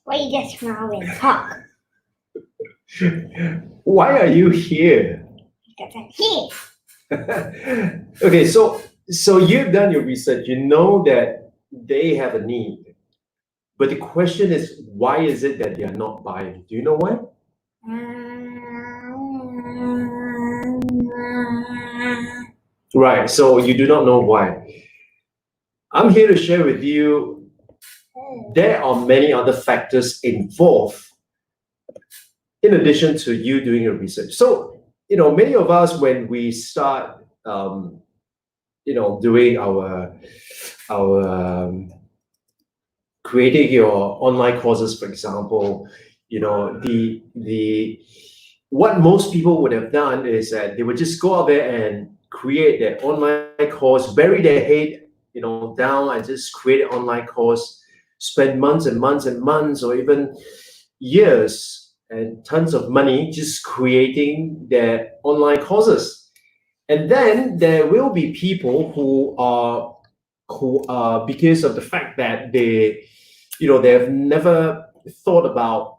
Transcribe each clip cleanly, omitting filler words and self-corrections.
Why you just smile and talk? Why are you here? Because I'm here. Okay, so you've done your research. You know that they have a need, but the question is, why is it that they are not buying? Do you know why? Right. So you do not know why. I'm here to share with you. There are many other factors involved in addition to you doing your research. So, many of us, when we start, doing our creating your online courses, for example, the what most people would have done is that they would just go out there and create their online course, bury their head, down and just create an online course, spend months and months and months, or even years and tons of money just creating their online courses. And then there will be people who are because of the fact that they've never thought about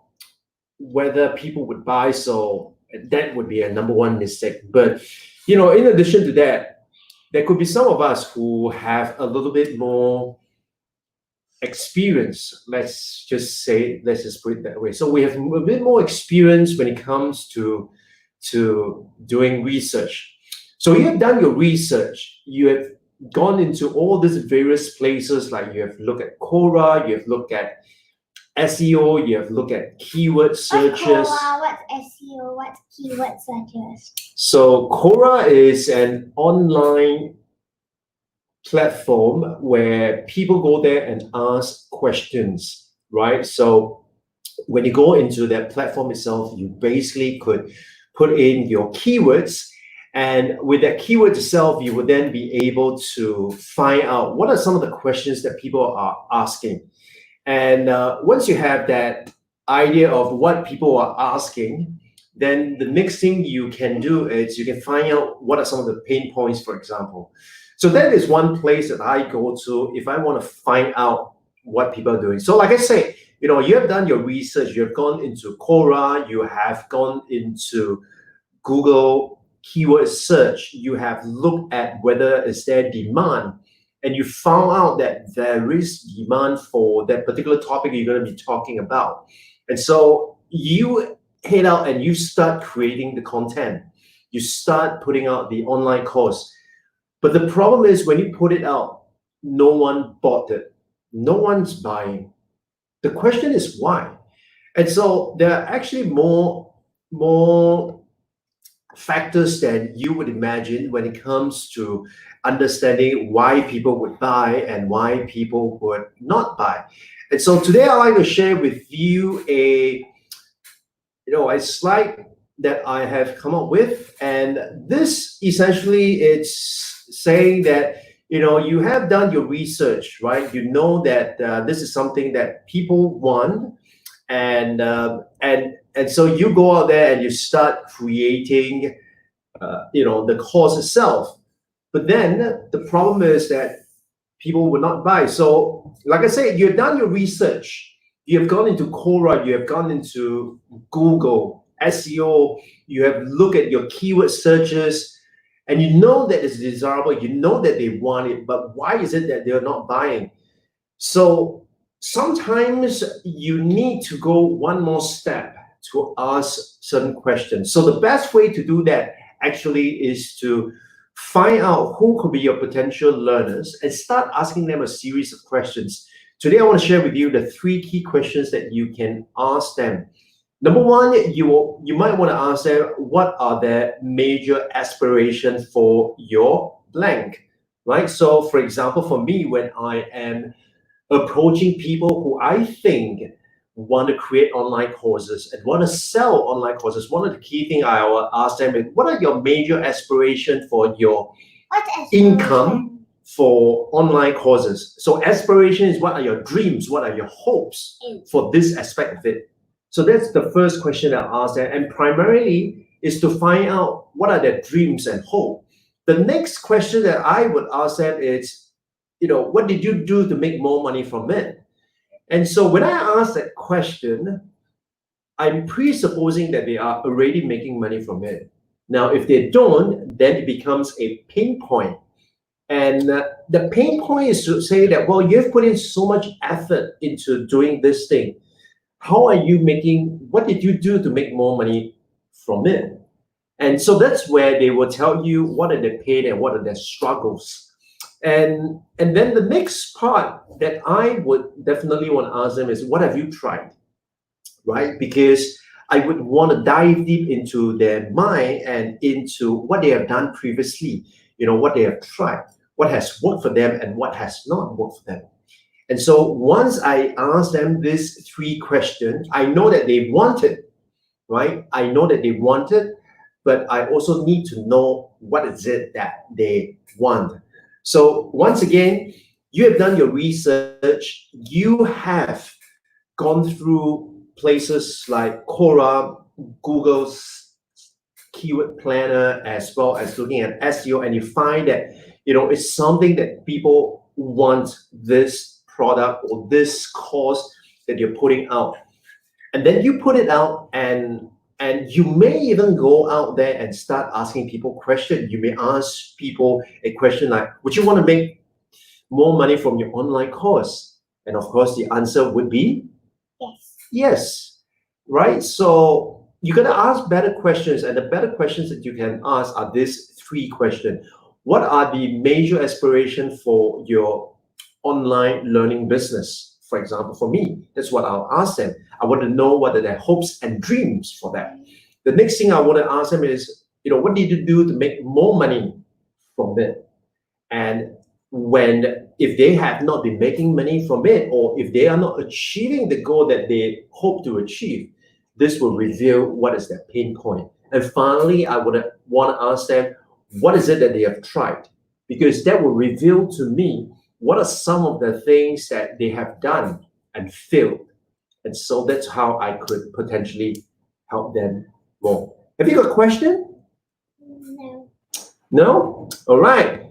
whether people would buy, so that would be a number one mistake. But in addition to that, there could be some of us who have a little bit more experience. Let's just put it that way. So we have a bit more experience when it comes to doing research. So you have done your research. You have gone into all these various places, like you have looked at Quora, you have looked at SEO, you have looked at keyword searches. What's Quora? What's SEO? What's keyword searches? So Quora is an online platform where people go there and ask questions, right? So when you go into that platform itself, you basically could put in your keywords, and with that keyword itself, you would then be able to find out what are some of the questions that people are asking. And once you have that idea of what people are asking, then the next thing you can do is you can find out what are some of the pain points, for example. So that is one place that I go to if I want to find out what people are doing. So like I say, you have done your research, you have gone into Quora, you have gone into Google keyword search, you have looked at whether is there demand, and you found out that there is demand for that particular topic you're going to be talking about. And so you head out and you start creating the content. You start putting out the online course. But the problem is when you put it out, no one bought it. No one's buying. The question is why? And so there are actually more factors than you would imagine when it comes to understanding why people would buy and why people would not buy. And so today I'd like to share with you a slide that I have come up with. And this essentially it's saying that you have done your research, right? You know that this is something that people want, and so you go out there and you start creating the course itself. But then the problem is that people will not buy. So like I said, you've done your research, you have gone into Quora, you have gone into Google SEO, you have looked at your keyword searches, and you know that it's desirable, you know that they want it, but why is it that they're not buying? So sometimes you need to go one more step to ask certain questions. So the best way to do that actually is to find out who could be your potential learners and start asking them a series of questions. Today, I want to share with you the 3 key questions that you can ask them. Number one, you might want to ask them, what are their major aspirations for your blank, right? So for example, for me, when I am approaching people who I think want to create online courses and want to sell online courses, one of the key things I will ask them is, what are your major aspirations for your income for online courses? So aspiration is, what are your dreams? What are your hopes for this aspect of it? So that's the first question I'll ask them, and primarily is to find out what are their dreams and hope. The next question that I would ask them is, what did you do to make more money from it? And so when I ask that question, I'm presupposing that they are already making money from it. Now, if they don't, then it becomes a pain point. And the pain point is to say that, well, you've put in so much effort into doing this thing. How are you making, what did you do to make more money from it? And so that's where they will tell you what are their pain and what are their struggles. And then the next part that I would definitely want to ask them is, what have you tried? Right? Because I would want to dive deep into their mind and into what they have done previously, what they have tried, what has worked for them and what has not worked for them. And so once I ask them these 3 questions, I know that they want it, right? I know that they want it, but I also need to know what is it that they want. So once again, you have done your research, you have gone through places like Quora, Google's keyword planner, as well as looking at SEO, and you find that it's something that people want, this product or this course that you're putting out. And then you put it out, and you may even go out there and start asking people questions. You may ask people a question like, would you want to make more money from your online course? And of course, the answer would be yes. Yes, right? So you got to ask better questions, and the better questions that you can ask are these 3 questions. What are the major aspirations for your online learning business? For example, for me, that's what I'll ask them. I want to know what are their hopes and dreams for that. The next thing I want to ask them is, what did you do to make more money from it? And if they have not been making money from it, or if they are not achieving the goal that they hope to achieve, this will reveal what is their pain point. And finally, I would want to ask them, what is it that they have tried? Because that will reveal to me what are some of the things that they have done and failed. And so that's how I could potentially help them more. Have you got a question? No. No? All right.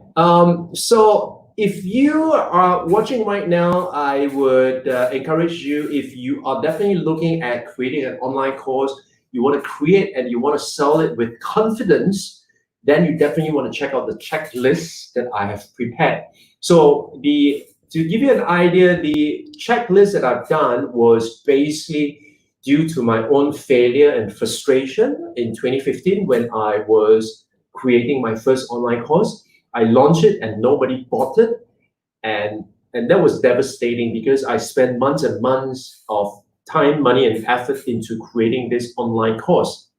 So if you are watching right now, I would encourage you, if you are definitely looking at creating an online course, you want to create and you want to sell it with confidence, then you definitely want to check out the checklist that I have prepared. So to give you an idea, the checklist that I've done was basically due to my own failure and frustration in 2015 when I was creating my first online course. I launched it and nobody bought it. And that was devastating because I spent months and months of time, money, and effort into creating this online course.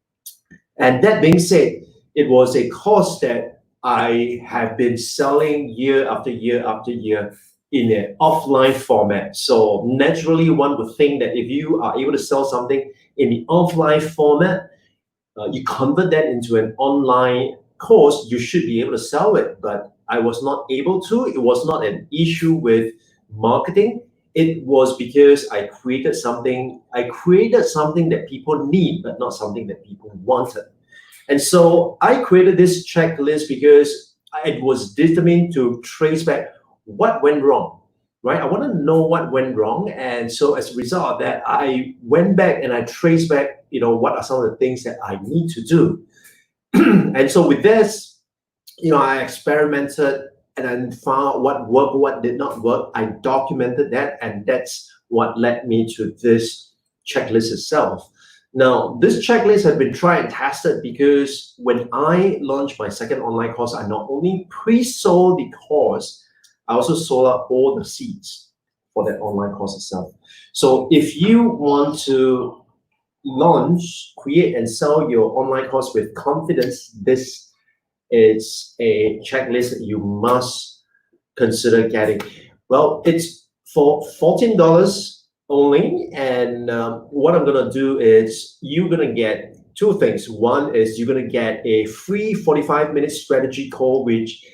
And that being said, it was a course that I have been selling year after year after year in an offline format. So naturally, one would think that if you are able to sell something in the offline format, you convert that into an online course, you should be able to sell it. But I was not able to. It was not an issue with marketing. It was because I created something that people need, but not something that people wanted. And so I created this checklist because it was determined to trace back what went wrong, right? I want to know what went wrong. And so as a result of that, I went back and I traced back, what are some of the things that I need to do. And so with this, I experimented and then found what worked, what did not work. I documented that, and that's what led me to this checklist itself. Now, this checklist has been tried and tested because when I launched my second online course, I not only pre-sold the course, I also sold out all the seats for that online course itself. So if you want to launch, create, and sell your online course with confidence, this is a checklist that you must consider getting. Well, it's for $14 only, and what I'm gonna do is you're gonna get 2 things. One is you're gonna get a free 45-minute strategy call, which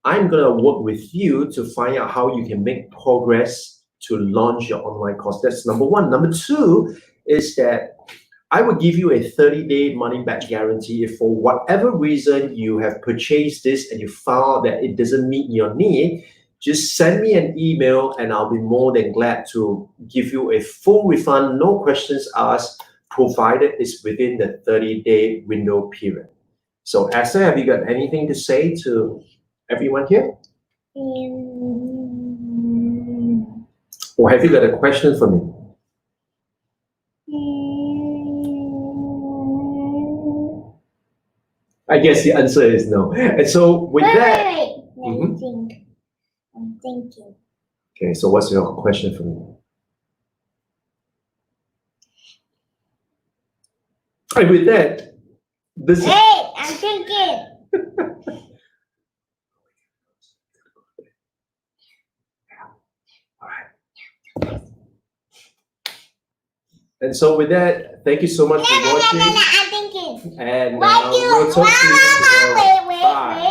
I'm gonna work with you to find out how you can make progress to launch your online course. That's number 1. Number 2 is that I will give you a 30-day money-back guarantee. If for whatever reason you have purchased this and you found that it doesn't meet your need, just send me an email and I'll be more than glad to give you a full refund, no questions asked, provided it's within the 30-day window period. So Esther, have you got anything to say to everyone here? Or have you got a question for me? I guess the answer is no. And so with that, Wait. Let me think. I'm thinking. okay, so what's your question for me? And with that, this is Hey, I'm thinking. and so with that, thank you so much for watching. I'm thinking. And Why we'll talk to you tomorrow. Wait. Bye.